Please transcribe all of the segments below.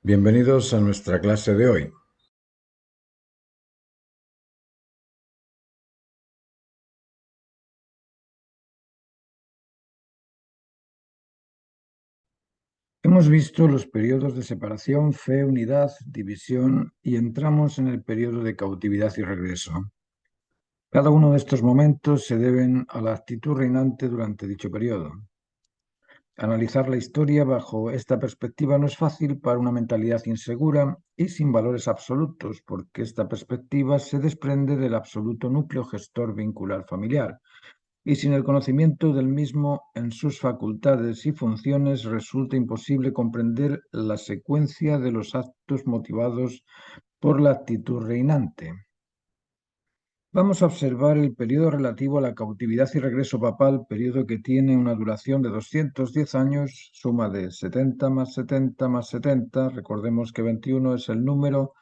Bienvenidos a nuestra clase de hoy. Hemos visto los periodos de separación, fe, unidad, división y entramos en el periodo de cautividad y regreso. Cada uno de estos momentos se deben a la actitud reinante durante dicho periodo. Analizar la historia bajo esta perspectiva no es fácil para una mentalidad insegura y sin valores absolutos, porque esta perspectiva se desprende del absoluto núcleo gestor vincular familiar, y sin el conocimiento del mismo en sus facultades y funciones resulta imposible comprender la secuencia de los actos motivados por la actitud reinante. Vamos a observar el periodo relativo a la cautividad y regreso papal, periodo que tiene una duración de 210 años, suma de 70 más 70 más 70, recordemos que 21 es el número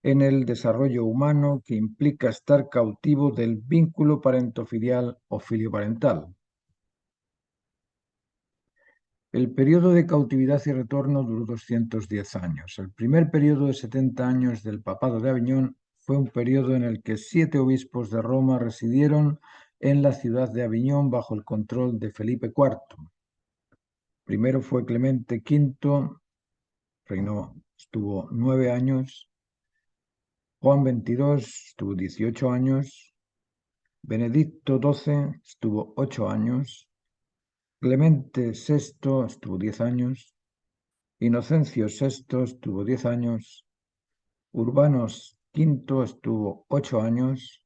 en el desarrollo humano que implica estar cautivo del vínculo parentofilial o filioparental. El periodo de cautividad y retorno duró 210 años. El primer periodo de 70 años del Papado de Aviñón fue un periodo en el que 7 obispos de Roma residieron en la ciudad de Aviñón bajo el control de Felipe IV. Primero fue Clemente V, estuvo 9 años. Juan XXII estuvo 18 años. Benedicto XII estuvo 8 años. Clemente VI estuvo 10 años. Inocencio VI estuvo 10 años, Urbanos V estuvo 8 años,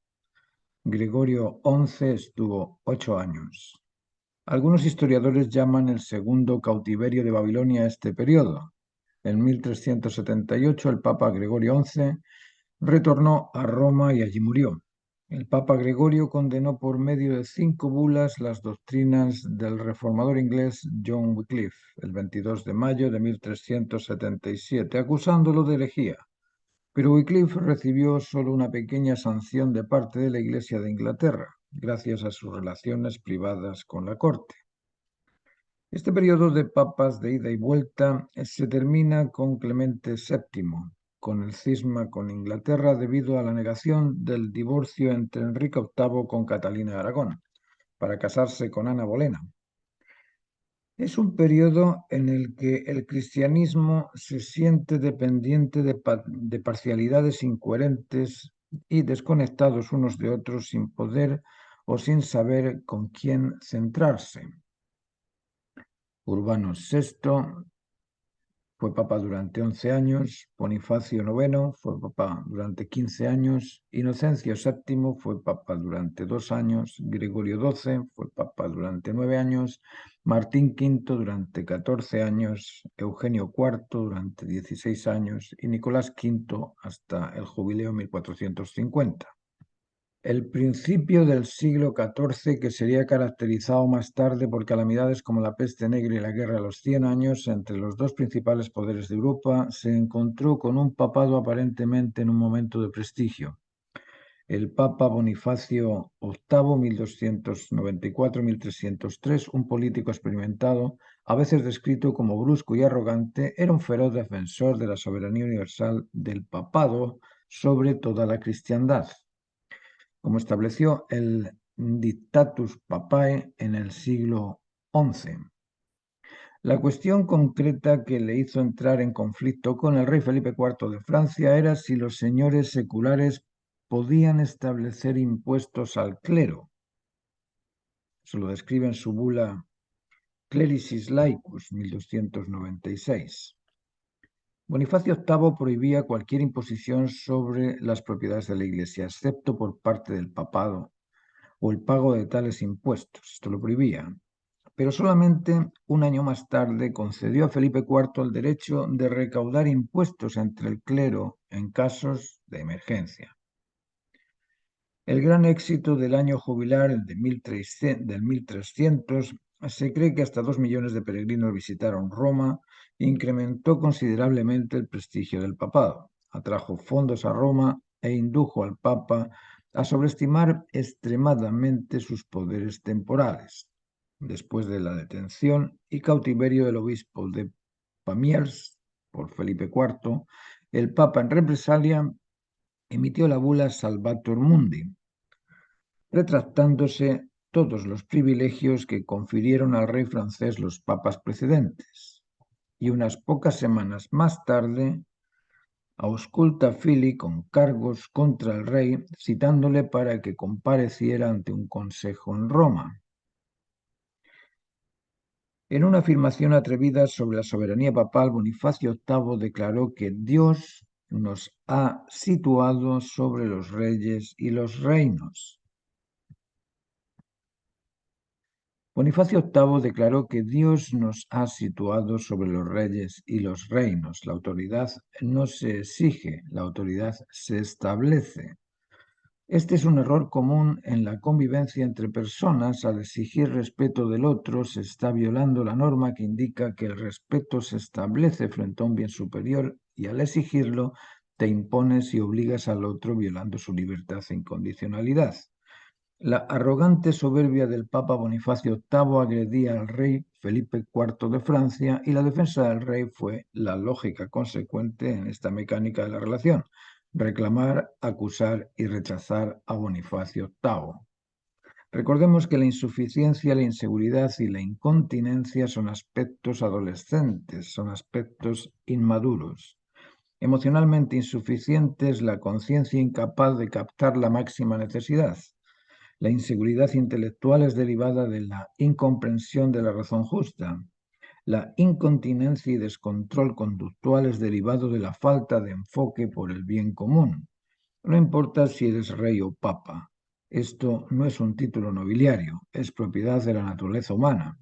Gregorio XI estuvo 8 años. Algunos historiadores llaman el segundo cautiverio de Babilonia a este periodo. En 1378 el Papa Gregorio XI retornó a Roma y allí murió. El Papa Gregorio condenó por medio de 5 bulas las doctrinas del reformador inglés John Wycliffe el 22 de mayo de 1377, acusándolo de herejía. Pero Wycliffe recibió solo una pequeña sanción de parte de la Iglesia de Inglaterra, gracias a sus relaciones privadas con la corte. Este periodo de papas de ida y vuelta se termina con Clemente VII, con el cisma con Inglaterra debido a la negación del divorcio entre Enrique VIII con Catalina de Aragón, para casarse con Ana Bolena. Es un periodo en el que el cristianismo se siente dependiente de parcialidades incoherentes y desconectados unos de otros sin poder o sin saber con quién centrarse. Urbano VI fue papa durante 11 años, Bonifacio IX fue papa durante 15 años, Inocencio VII fue papa durante 2 años, Gregorio XII fue papa durante 9 años, Martín V durante 14 años, Eugenio IV durante 16 años y Nicolás V hasta el jubileo 1450. El principio del siglo XIV, que sería caracterizado más tarde por calamidades como la peste negra y la guerra de los 100 años entre los dos principales poderes de Europa, se encontró con un papado aparentemente en un momento de prestigio. El Papa Bonifacio VIII, 1294-1303, un político experimentado, a veces descrito como brusco y arrogante, era un feroz defensor de la soberanía universal del papado sobre toda la cristiandad, como estableció el Dictatus Papae en el siglo XI. La cuestión concreta que le hizo entrar en conflicto con el rey Felipe IV de Francia era si los señores seculares podían establecer impuestos al clero. Se lo describe en su bula Clericis Laicus, 1296. Bonifacio VIII prohibía cualquier imposición sobre las propiedades de la Iglesia, excepto por parte del papado, o el pago de tales impuestos. Esto lo prohibía. Pero solamente un año más tarde concedió a Felipe IV el derecho de recaudar impuestos entre el clero en casos de emergencia. El gran éxito del año jubilar del 1300 se cree que hasta 2 millones de peregrinos visitaron Roma, incrementó considerablemente el prestigio del papado, atrajo fondos a Roma e indujo al Papa a sobreestimar extremadamente sus poderes temporales. Después de la detención y cautiverio del obispo de Pamiers por Felipe IV, el Papa en represalia emitió la bula Salvator Mundi, retractándose todos los privilegios que confirieron al rey francés los papas precedentes. Y unas pocas semanas más tarde, ausculta Fili con cargos contra el rey, citándole para que compareciera ante un consejo en Roma. En una afirmación atrevida sobre la soberanía papal, Bonifacio VIII declaró que Dios nos ha situado sobre los reyes y los reinos. Bonifacio VIII declaró que Dios nos ha situado sobre los reyes y los reinos. La autoridad no se exige, la autoridad se establece. Este es un error común en la convivencia entre personas. Al exigir respeto del otro, se está violando la norma que indica que el respeto se establece frente a un bien superior, y al exigirlo, te impones y obligas al otro violando su libertad e incondicionalidad. La arrogante soberbia del Papa Bonifacio VIII agredía al rey Felipe IV de Francia, y la defensa del rey fue la lógica consecuente en esta mecánica de la relación: reclamar, acusar y rechazar a Bonifacio VIII. Recordemos que la insuficiencia, la inseguridad y la incontinencia son aspectos adolescentes, son aspectos inmaduros. Emocionalmente insuficientes, la conciencia incapaz de captar la máxima necesidad. La inseguridad intelectual es derivada de la incomprensión de la razón justa. La incontinencia y descontrol conductual es derivado de la falta de enfoque por el bien común. No importa si eres rey o papa. Esto no es un título nobiliario, es propiedad de la naturaleza humana.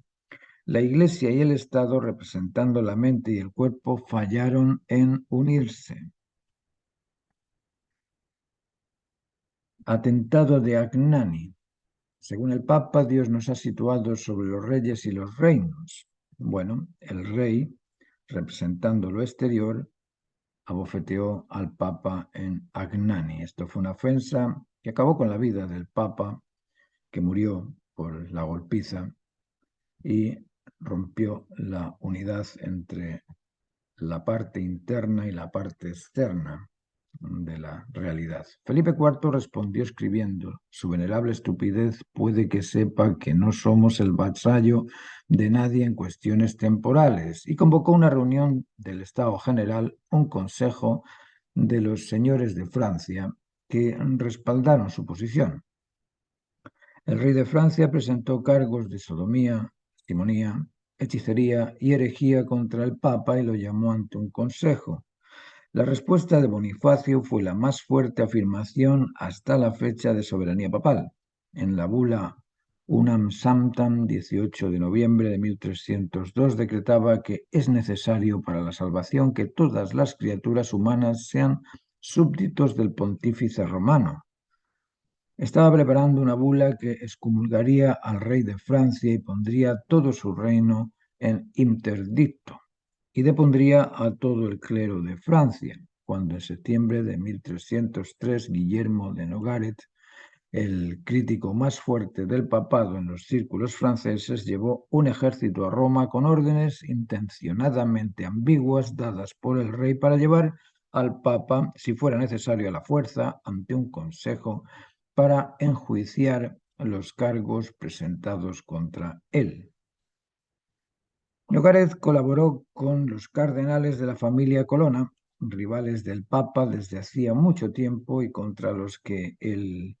La Iglesia y el Estado, representando la mente y el cuerpo, fallaron en unirse. Atentado de Agnani. Según el Papa, Dios nos ha situado sobre los reyes y los reinos. Bueno, el rey, representando lo exterior, abofeteó al Papa en Agnani. Esto fue una ofensa que acabó con la vida del Papa, que murió por la golpiza, y rompió la unidad entre la parte interna y la parte externa de la realidad. Felipe IV respondió escribiendo: su venerable estupidez puede que sepa que no somos el vasallo de nadie en cuestiones temporales, y convocó una reunión del Estado General, un consejo de los señores de Francia, que respaldaron su posición. El rey de Francia presentó cargos de sodomía, simonía, hechicería y herejía contra el Papa y lo llamó ante un consejo. La respuesta de Bonifacio fue la más fuerte afirmación hasta la fecha de soberanía papal. En la bula Unam Sanctam, 18 de noviembre de 1302, decretaba que es necesario para la salvación que todas las criaturas humanas sean súbditos del pontífice romano. Estaba preparando una bula que excomulgaría al rey de Francia y pondría todo su reino en interdicto, y depondría a todo el clero de Francia, cuando en septiembre de 1303 Guillermo de Nogaret, el crítico más fuerte del papado en los círculos franceses, llevó un ejército a Roma con órdenes intencionadamente ambiguas dadas por el rey para llevar al Papa, si fuera necesario a la fuerza, ante un consejo para enjuiciar los cargos presentados contra él. Nogaret colaboró con los cardenales de la familia Colonna, rivales del Papa desde hacía mucho tiempo y contra los que el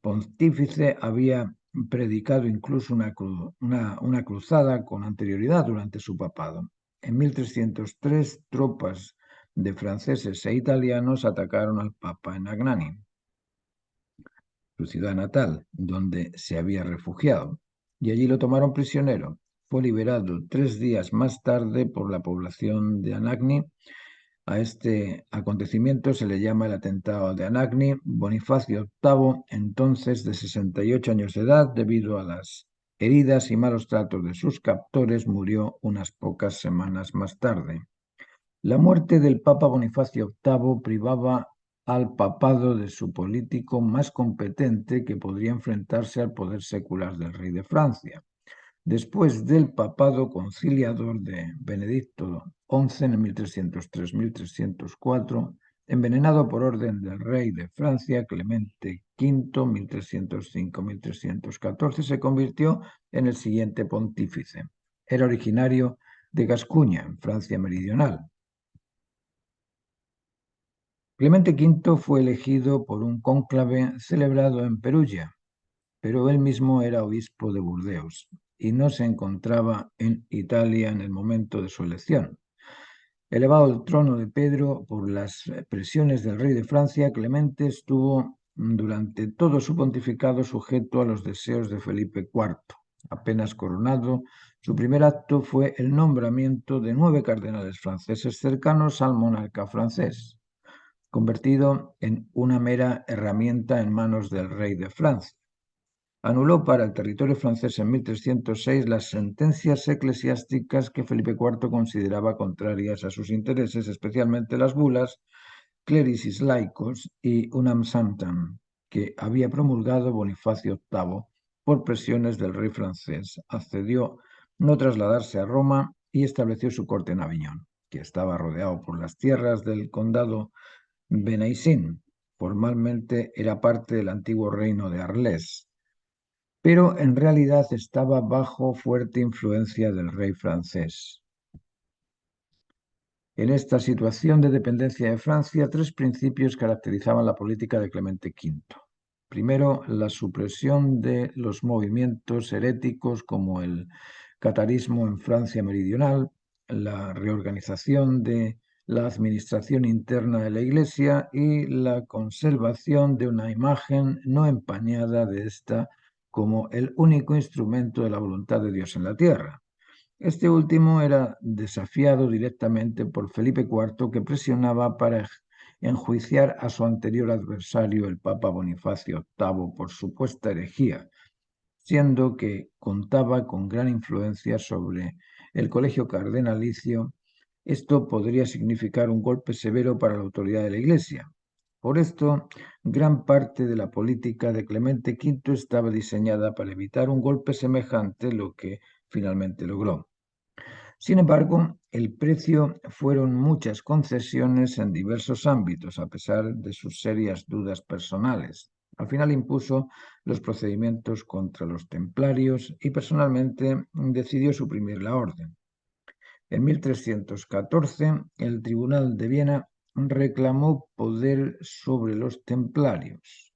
pontífice había predicado incluso una cruzada con anterioridad durante su papado. En 1303, tropas de franceses e italianos atacaron al Papa en Agnani, su ciudad natal, donde se había refugiado, y allí lo tomaron prisionero. Fue liberado 3 días más tarde por la población de Anagni. A este acontecimiento se le llama el atentado de Anagni. Bonifacio VIII, entonces de 68 años de edad, debido a las heridas y malos tratos de sus captores, murió unas pocas semanas más tarde. La muerte del Papa Bonifacio VIII privaba al papado de su político más competente, que podría enfrentarse al poder secular del rey de Francia. Después del papado conciliador de Benedicto XI en 1303-1304, envenenado por orden del rey de Francia, Clemente V, 1305-1314, se convirtió en el siguiente pontífice. Era originario de Gascuña, en Francia meridional. Clemente V fue elegido por un cónclave celebrado en Perugia, pero él mismo era obispo de Burdeos y no se encontraba en Italia en el momento de su elección. Elevado al trono de Pedro por las presiones del rey de Francia, Clemente estuvo durante todo su pontificado sujeto a los deseos de Felipe IV. Apenas coronado, su primer acto fue el nombramiento de 9 cardenales franceses cercanos al monarca francés, convertido en una mera herramienta en manos del rey de Francia. Anuló para el territorio francés en 1306 las sentencias eclesiásticas que Felipe IV consideraba contrarias a sus intereses, especialmente las bulas Clericis Laicos y Unam Sanctam, que había promulgado Bonifacio VIII por presiones del rey francés. Accedió no trasladarse a Roma y estableció su corte en Aviñón, que estaba rodeado por las tierras del condado Benaicín. Formalmente era parte del antiguo reino de Arles, pero en realidad estaba bajo fuerte influencia del rey francés. En esta situación de dependencia de Francia, 3 principios caracterizaban la política de Clemente V. Primero, la supresión de los movimientos heréticos como el catarismo en Francia meridional, la reorganización de la administración interna de la Iglesia y la conservación de una imagen no empañada de esta como el único instrumento de la voluntad de Dios en la tierra. Este último era desafiado directamente por Felipe IV, que presionaba para enjuiciar a su anterior adversario, el Papa Bonifacio VIII, por supuesta herejía, siendo que contaba con gran influencia sobre el colegio cardenalicio. Esto podría significar un golpe severo para la autoridad de la Iglesia. Por esto, gran parte de la política de Clemente V estaba diseñada para evitar un golpe semejante, lo que finalmente logró. Sin embargo, el precio fueron muchas concesiones en diversos ámbitos, a pesar de sus serias dudas personales. Al final impuso los procedimientos contra los templarios y personalmente decidió suprimir la orden. En 1314, el Tribunal de Viena reclamó poder sobre los templarios.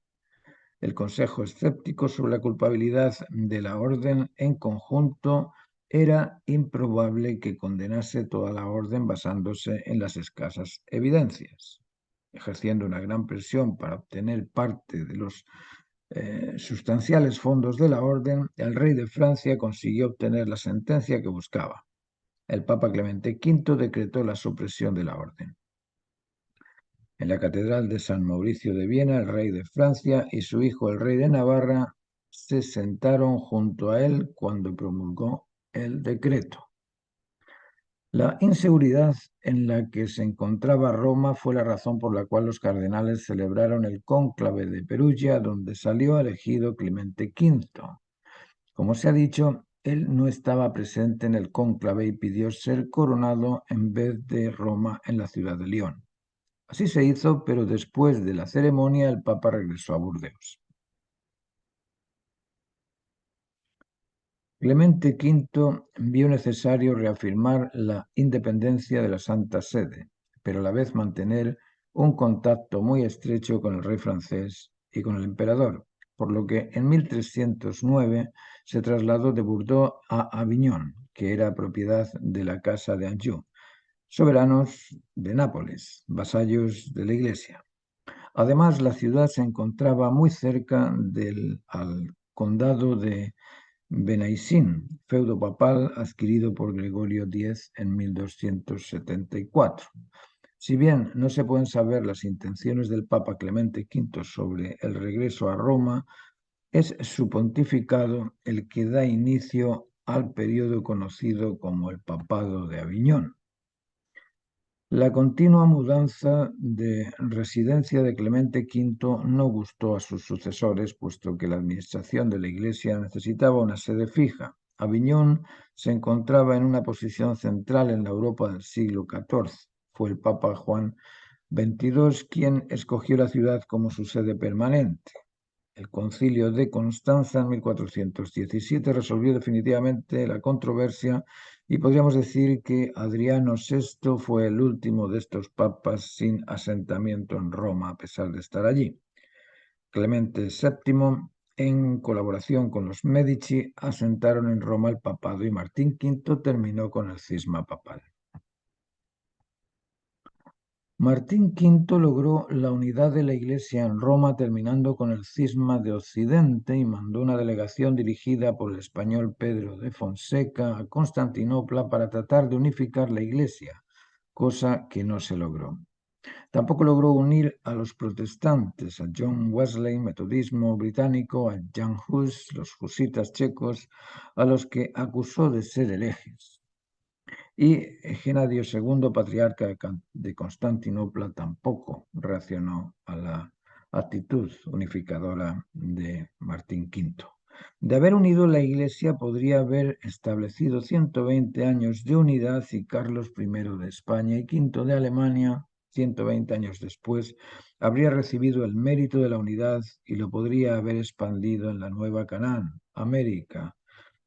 El Consejo Escéptico sobre la culpabilidad de la orden en conjunto era improbable que condenase toda la orden basándose en las escasas evidencias. Ejerciendo una gran presión para obtener parte de los sustanciales fondos de la orden, el rey de Francia consiguió obtener la sentencia que buscaba. El Papa Clemente V decretó la supresión de la orden. En la Catedral de San Mauricio de Viena, el rey de Francia y su hijo, el rey de Navarra, se sentaron junto a él cuando promulgó el decreto. La inseguridad en la que se encontraba Roma fue la razón por la cual los cardenales celebraron el cónclave de Perugia, donde salió elegido Clemente V. Como se ha dicho, él no estaba presente en el cónclave y pidió ser coronado en vez de Roma en la ciudad de León. Así se hizo, pero después de la ceremonia el Papa regresó a Burdeos. Clemente V vio necesario reafirmar la independencia de la Santa Sede, pero a la vez mantener un contacto muy estrecho con el rey francés y con el emperador, por lo que en 1309 se trasladó de Bordeaux a Aviñón, que era propiedad de la Casa de Anjou, soberanos de Nápoles, vasallos de la Iglesia. Además, la ciudad se encontraba muy cerca al condado de Benaicín, feudo papal adquirido por Gregorio X en 1274. Si bien no se pueden saber las intenciones del Papa Clemente V sobre el regreso a Roma, es su pontificado el que da inicio al periodo conocido como el Papado de Aviñón. La continua mudanza de residencia de Clemente V no gustó a sus sucesores, puesto que la administración de la Iglesia necesitaba una sede fija, Aviñón se encontraba en una posición central en la Europa del siglo XIV. Fue el Papa Juan XXII quien escogió la ciudad como su sede permanente. El Concilio de Constanza en 1417 resolvió definitivamente la controversia y podríamos decir que Adriano VI fue el último de estos papas sin asentamiento en Roma, a pesar de estar allí. Clemente VII, en colaboración con los Medici, asentaron en Roma el papado y Martín V terminó con el cisma papal. Martín V logró la unidad de la Iglesia en Roma terminando con el cisma de Occidente y mandó una delegación dirigida por el español Pedro de Fonseca a Constantinopla para tratar de unificar la Iglesia, cosa que no se logró. Tampoco logró unir a los protestantes, a John Wesley, metodismo británico, a Jan Hus, los husitas checos, a los que acusó de ser herejes. Y Genadio II, patriarca de Constantinopla, tampoco reaccionó a la actitud unificadora de Martín V. De haber unido la Iglesia, podría haber establecido 120 años de unidad y Carlos I de España y V de Alemania, 120 años después, habría recibido el mérito de la unidad y lo podría haber expandido en la Nueva Canaán, América.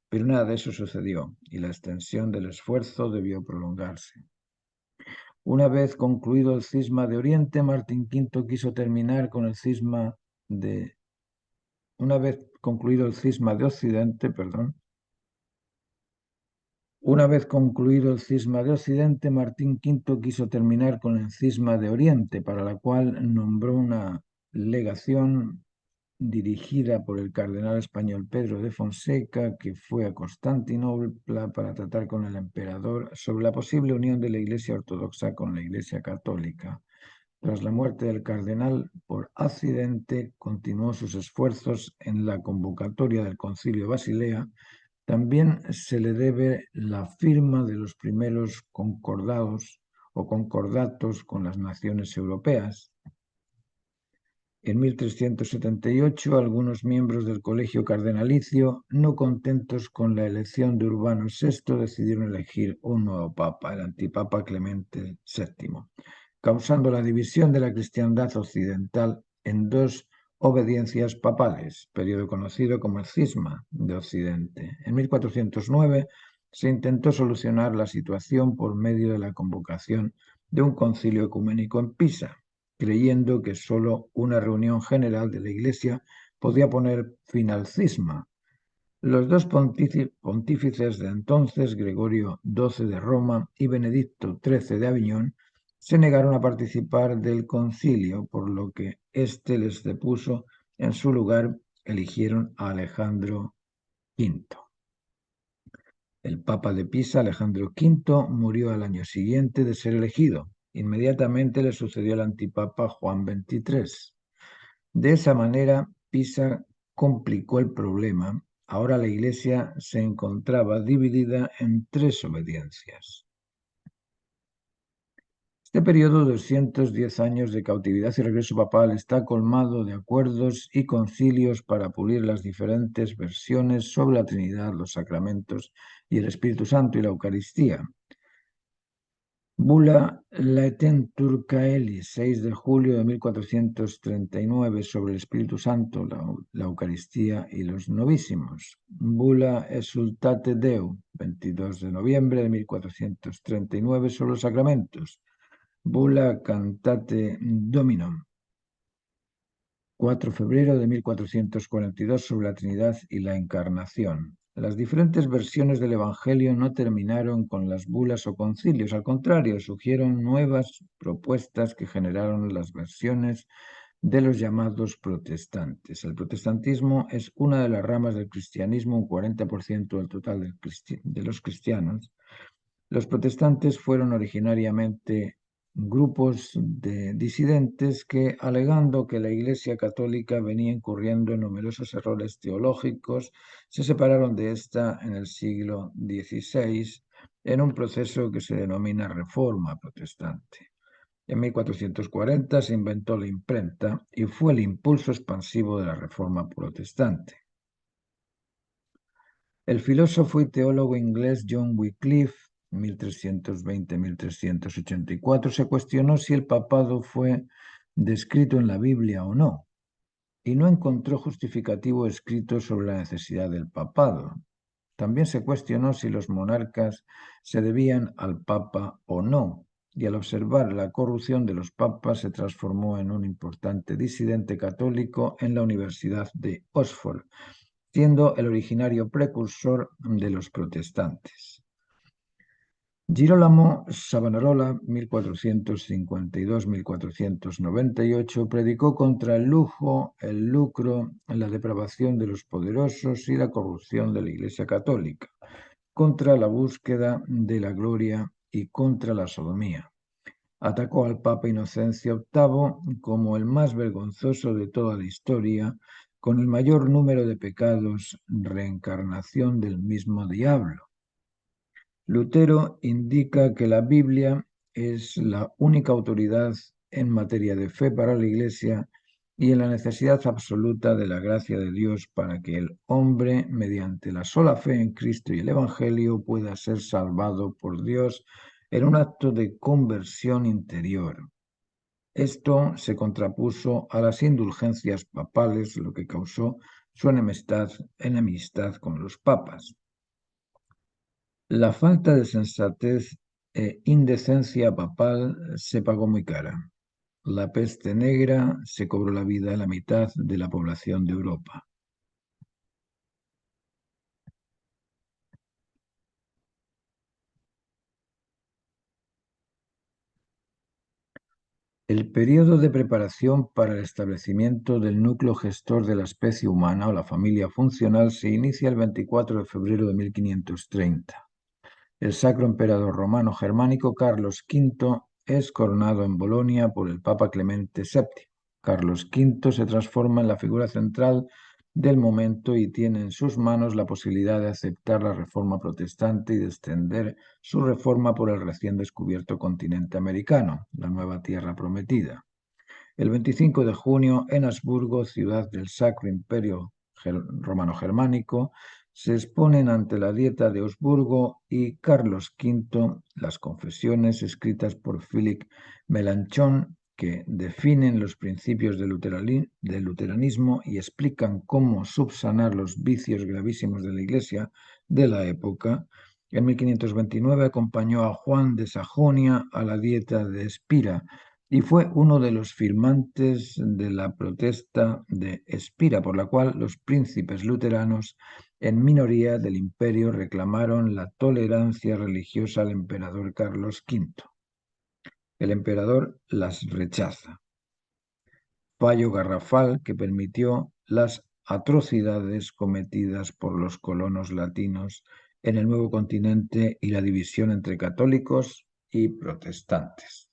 Pero nada de eso sucedió y la extensión del esfuerzo debió prolongarse. Una vez concluido el cisma de Oriente, Martín V quiso terminar con el cisma de... Una vez concluido el cisma de Occidente, perdón. Una vez concluido el cisma de Occidente, Martín V quiso terminar con el cisma de Oriente, para la cual nombró una legación dirigida por el cardenal español Pedro de Fonseca, que fue a Constantinopla para tratar con el emperador sobre la posible unión de la Iglesia ortodoxa con la Iglesia católica. Tras la muerte del cardenal, por accidente, continuó sus esfuerzos en la convocatoria del Concilio de Basilea. También se le debe la firma de los primeros concordados o concordatos con las naciones europeas. En 1378, algunos miembros del colegio cardenalicio, no contentos con la elección de Urbano VI, decidieron elegir un nuevo papa, el antipapa Clemente VII, causando la división de la cristiandad occidental en dos obediencias papales, periodo conocido como el Cisma de Occidente. En 1409 se intentó solucionar la situación por medio de la convocación de un concilio ecuménico en Pisa, creyendo que solo una reunión general de la Iglesia podía poner fin al cisma. Los dos pontífices de entonces, Gregorio XII de Roma y Benedicto XIII de Aviñón, se negaron a participar del concilio, por lo que éste les depuso. En su lugar, eligieron a Alejandro V. El Papa de Pisa, Alejandro V, murió al año siguiente de ser elegido. Inmediatamente le sucedió el antipapa Juan XXIII. De esa manera, Pisa complicó el problema. Ahora la Iglesia se encontraba dividida en tres obediencias. Este periodo de 210 años de cautividad y regreso papal está colmado de acuerdos y concilios para pulir las diferentes versiones sobre la Trinidad, los sacramentos y el Espíritu Santo y la Eucaristía. Bula Laetem Turcaelis, 6 de julio de 1439, sobre el Espíritu Santo, la Eucaristía y los novísimos. Bula Exsultate Deo, 22 de noviembre de 1439, sobre los sacramentos. Bula Cantate Dominum, 4 de febrero de 1442, sobre la Trinidad y la Encarnación. Las diferentes versiones del Evangelio no terminaron con las bulas o concilios, al contrario, surgieron nuevas propuestas que generaron las versiones de los llamados protestantes. El protestantismo es una de las ramas del cristianismo, un 40% del total de los cristianos. Los protestantes fueron originariamente grupos de disidentes que, alegando que la Iglesia Católica venía incurriendo en numerosos errores teológicos, se separaron de esta en el siglo XVI en un proceso que se denomina Reforma Protestante. En 1440 se inventó la imprenta y fue el impulso expansivo de la Reforma Protestante. El filósofo y teólogo inglés John Wycliffe, 1320-1384, se cuestionó si el papado fue descrito en la Biblia o no, y no encontró justificativo escrito sobre la necesidad del papado. También se cuestionó si los monarcas se debían al papa o no, y al observar la corrupción de los papas se transformó en un importante disidente católico en la Universidad de Oxford, siendo el originario precursor de los protestantes. Girolamo Savonarola, 1452-1498, predicó contra el lujo, el lucro, la depravación de los poderosos y la corrupción de la Iglesia Católica, contra la búsqueda de la gloria y contra la sodomía. Atacó al Papa Inocencio VIII como el más vergonzoso de toda la historia, con el mayor número de pecados, reencarnación del mismo diablo. Lutero indica que la Biblia es la única autoridad en materia de fe para la Iglesia y en la necesidad absoluta de la gracia de Dios para que el hombre, mediante la sola fe en Cristo y el Evangelio, pueda ser salvado por Dios en un acto de conversión interior. Esto se contrapuso a las indulgencias papales, lo que causó su enemistad con los papas. La falta de sensatez e indecencia papal se pagó muy cara. La peste negra se cobró la vida de la mitad de la población de Europa. El periodo de preparación para el establecimiento del núcleo gestor de la especie humana o la familia funcional se inicia el 24 de febrero de 1530. El Sacro Emperador Romano Germánico Carlos V es coronado en Bolonia por el Papa Clemente VII. Carlos V se transforma en la figura central del momento y tiene en sus manos la posibilidad de aceptar la reforma protestante y de extender su reforma por el recién descubierto continente americano, la nueva tierra prometida. El 25 de junio, en Habsburgo, ciudad del Sacro Imperio Romano-Germánico, se exponen ante la Dieta de Augsburgo y Carlos V las confesiones escritas por Philippe Melanchthon que definen los principios del luteranismo y explican cómo subsanar los vicios gravísimos de la Iglesia de la época. En 1529 acompañó a Juan de Sajonia a la Dieta de Espira y fue uno de los firmantes de la protesta de Espira, por la cual los príncipes luteranos en minoría del imperio reclamaron la tolerancia religiosa al emperador Carlos V. El emperador las rechaza. Fallo garrafal que permitió las atrocidades cometidas por los colonos latinos en el nuevo continente y la división entre católicos y protestantes.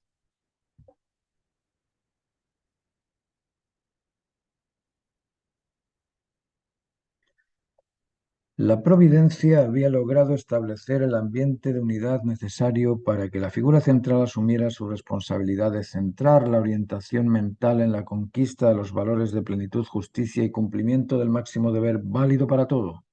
La providencia había logrado establecer el ambiente de unidad necesario para que la figura central asumiera su responsabilidad de centrar la orientación mental en la conquista de los valores de plenitud, justicia y cumplimiento del máximo deber válido para todo.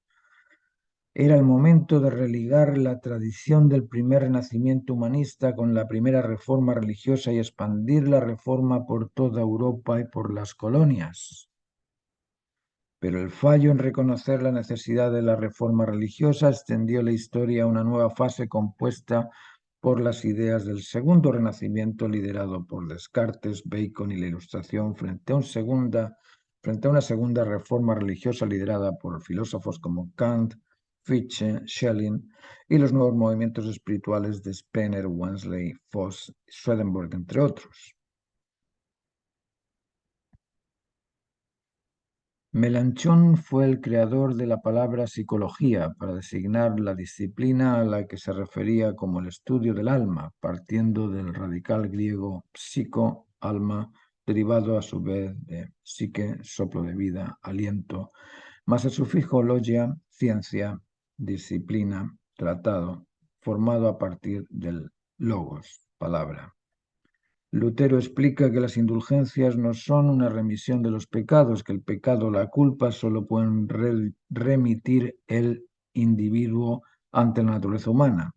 Era el momento de religar la tradición del primer renacimiento humanista con la primera reforma religiosa y expandir la reforma por toda Europa y por las colonias. Pero el fallo en reconocer la necesidad de la reforma religiosa extendió la historia a una nueva fase compuesta por las ideas del segundo renacimiento liderado por Descartes, Bacon y la Ilustración frente a una segunda reforma religiosa liderada por filósofos como Kant, Fichte, Schelling y los nuevos movimientos espirituales de Spener, Wensley, Foss y Swedenborg, entre otros. Melanchthon fue el creador de la palabra psicología para designar la disciplina a la que se refería como el estudio del alma, partiendo del radical griego psico, alma, derivado a su vez de psique, soplo de vida, aliento, más el sufijo logia, ciencia, disciplina, tratado, formado a partir del logos, palabra. Lutero explica que las indulgencias no son una remisión de los pecados, que el pecado o la culpa solo pueden remitir el individuo ante la naturaleza humana.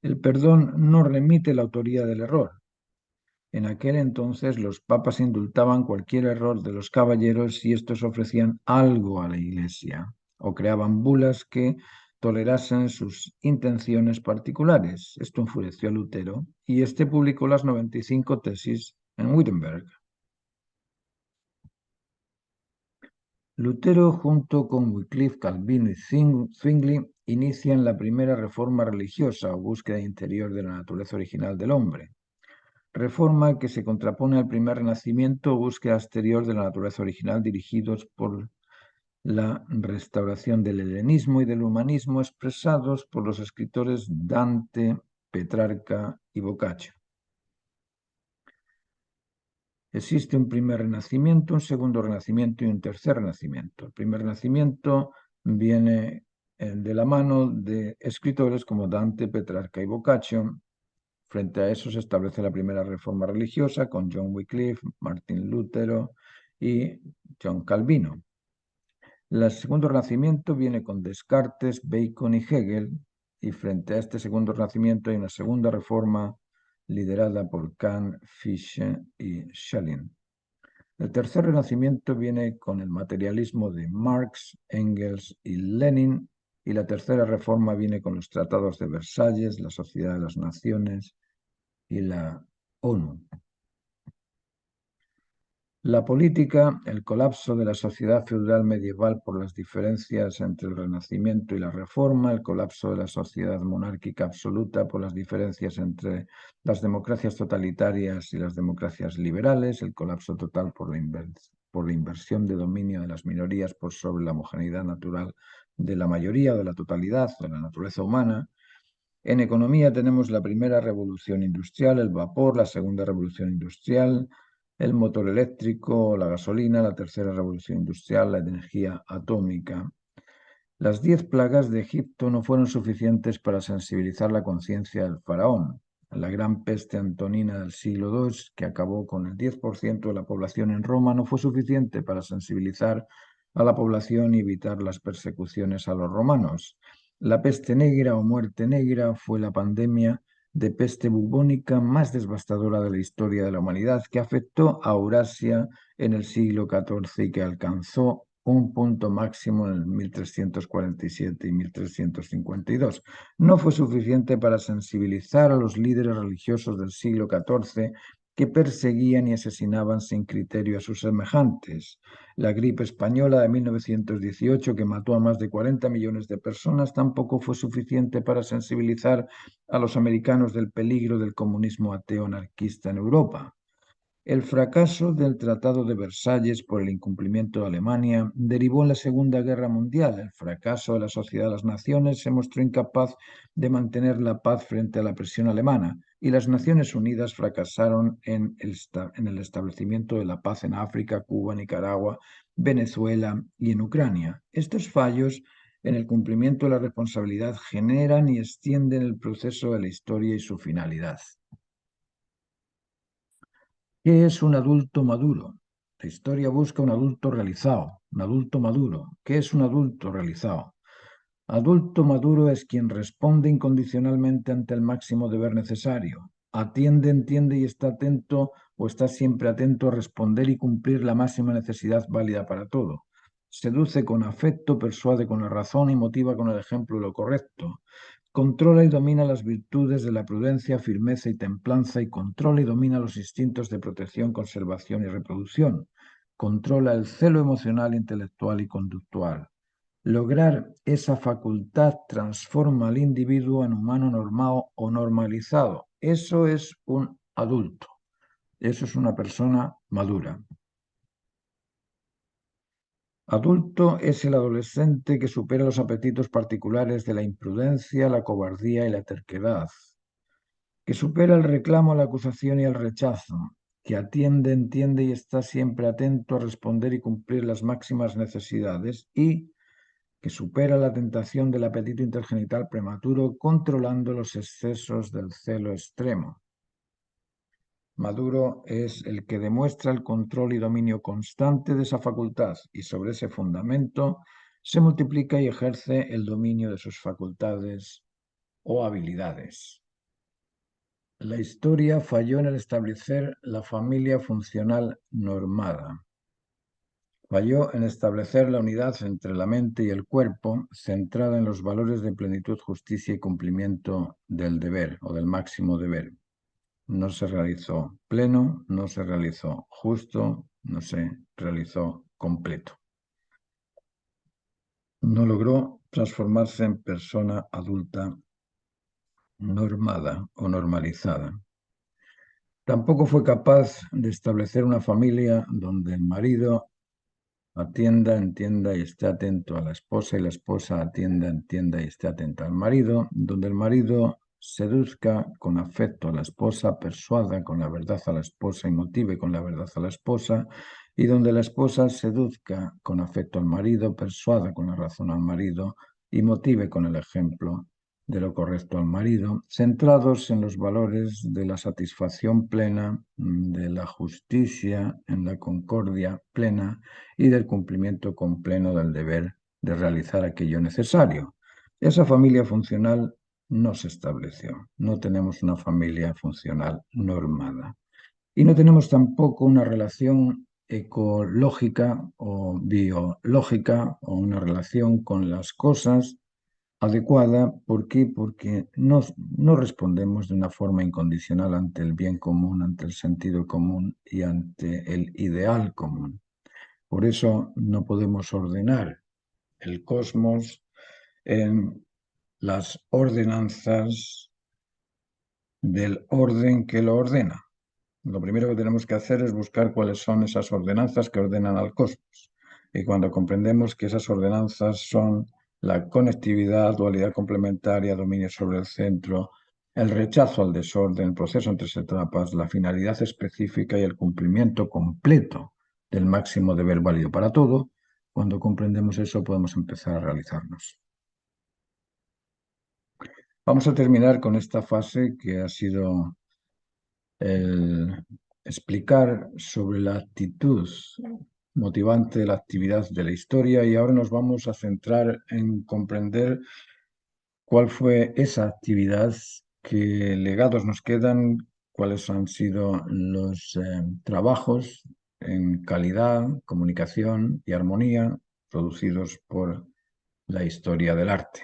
El perdón no remite la autoría del error. En aquel entonces los papas indultaban cualquier error de los caballeros si estos ofrecían algo a la Iglesia o creaban bulas que tolerasen sus intenciones particulares. Esto enfureció a Lutero y este publicó las 95 tesis en Wittenberg. Lutero, junto con Wycliffe, Calvino y Zwingli, inician la primera reforma religiosa o búsqueda interior de la naturaleza original del hombre. Reforma que se contrapone al primer renacimiento o búsqueda exterior de la naturaleza original dirigidos por la restauración del helenismo y del humanismo expresados por los escritores Dante, Petrarca y Boccaccio. Existe un primer renacimiento, un segundo renacimiento y un tercer renacimiento. El primer renacimiento viene de la mano de escritores como Dante, Petrarca y Boccaccio. Frente a eso se establece la primera reforma religiosa con John Wycliffe, Martín Lutero y John Calvino. El segundo renacimiento viene con Descartes, Bacon y Hegel, y frente a este segundo renacimiento hay una segunda reforma liderada por Kant, Fichte y Schelling. El tercer renacimiento viene con el materialismo de Marx, Engels y Lenin, y la tercera reforma viene con los tratados de Versalles, la Sociedad de las Naciones y la ONU. La política, el colapso de la sociedad feudal medieval por las diferencias entre el Renacimiento y la Reforma, el colapso de la sociedad monárquica absoluta por las diferencias entre las democracias totalitarias y las democracias liberales, el colapso total por la inversión de dominio de las minorías por sobre la homogeneidad natural de la mayoría o de la totalidad de la naturaleza humana. En economía tenemos la primera revolución industrial, el vapor, la segunda revolución industrial, el motor eléctrico, la gasolina, la tercera revolución industrial, la energía atómica. Las 10 plagas de Egipto no fueron suficientes para sensibilizar la conciencia del faraón. La gran peste antonina del siglo II, que acabó con el 10% de la población en Roma, no fue suficiente para sensibilizar a la población y evitar las persecuciones a los romanos. La peste negra o muerte negra fue la pandemia de peste bubónica más devastadora de la historia de la humanidad, que afectó a Eurasia en el siglo XIV y que alcanzó un punto máximo en el 1347 y 1352. No fue suficiente para sensibilizar a los líderes religiosos del siglo XIV que perseguían y asesinaban sin criterio a sus semejantes. La gripe española de 1918, que mató a más de 40 millones de personas, tampoco fue suficiente para sensibilizar a los americanos del peligro del comunismo ateo anarquista en Europa. El fracaso del Tratado de Versalles por el incumplimiento de Alemania derivó en la Segunda Guerra Mundial. El fracaso de la Sociedad de las Naciones se mostró incapaz de mantener la paz frente a la presión alemana y las Naciones Unidas fracasaron en el establecimiento de la paz en África, Cuba, Nicaragua, Venezuela y en Ucrania. Estos fallos en el cumplimiento de la responsabilidad generan y extienden el proceso de la historia y su finalidad. ¿Qué es un adulto maduro? La historia busca un adulto realizado, un adulto maduro. ¿Qué es un adulto realizado? Adulto maduro es quien responde incondicionalmente ante el máximo deber necesario. Atiende, entiende y está atento o está siempre atento a responder y cumplir la máxima necesidad válida para todo. Seduce con afecto, persuade con la razón y motiva con el ejemplo lo correcto. Controla y domina las virtudes de la prudencia, firmeza y templanza y controla y domina los instintos de protección, conservación y reproducción. Controla el celo emocional, intelectual y conductual. Lograr esa facultad transforma al individuo en humano normado o normalizado. Eso es un adulto. Eso es una persona madura. Adulto es el adolescente que supera los apetitos particulares de la imprudencia, la cobardía y la terquedad, que supera el reclamo, la acusación y el rechazo, que atiende, entiende y está siempre atento a responder y cumplir las máximas necesidades y que supera la tentación del apetito intergenital prematuro controlando los excesos del celo extremo. Maduro es el que demuestra el control y dominio constante de esa facultad y sobre ese fundamento se multiplica y ejerce el dominio de sus facultades o habilidades. La historia falló en el establecer la familia funcional normada. Falló en establecer la unidad entre la mente y el cuerpo, centrada en los valores de plenitud, justicia y cumplimiento del deber o del máximo deber. No se realizó pleno, no se realizó justo, no se realizó completo. No logró transformarse en persona adulta normada o normalizada. Tampoco fue capaz de establecer una familia donde el marido atienda, entienda y esté atento a la esposa y la esposa atienda, entienda y esté atenta al marido, donde el marido seduzca con afecto a la esposa, persuada con la verdad a la esposa y motive con la verdad a la esposa, y donde la esposa seduzca con afecto al marido, persuada con la razón al marido y motive con el ejemplo de lo correcto al marido, centrados en los valores de la satisfacción plena, de la justicia, en la concordia plena y del cumplimiento con pleno del deber de realizar aquello necesario. Esa familia funcional no se estableció. No tenemos una familia funcional normada. Y no tenemos tampoco una relación ecológica o biológica o una relación con las cosas adecuada. ¿Por qué? Porque no respondemos de una forma incondicional ante el bien común, ante el sentido común y ante el ideal común. Por eso no podemos ordenar el cosmos en las ordenanzas del orden que lo ordena. Lo primero que tenemos que hacer es buscar cuáles son esas ordenanzas que ordenan al cosmos. Y cuando comprendemos que esas ordenanzas son la conectividad, dualidad complementaria, dominio sobre el centro, el rechazo al desorden, el proceso en 3 etapas, la finalidad específica y el cumplimiento completo del máximo deber válido para todo, cuando comprendemos eso podemos empezar a realizarnos. Vamos a terminar con esta fase que ha sido el explicar sobre la actitud motivante de la actividad de la historia, y ahora nos vamos a centrar en comprender cuál fue esa actividad, qué legados nos quedan, cuáles han sido los trabajos en calidad, comunicación y armonía producidos por la historia del arte.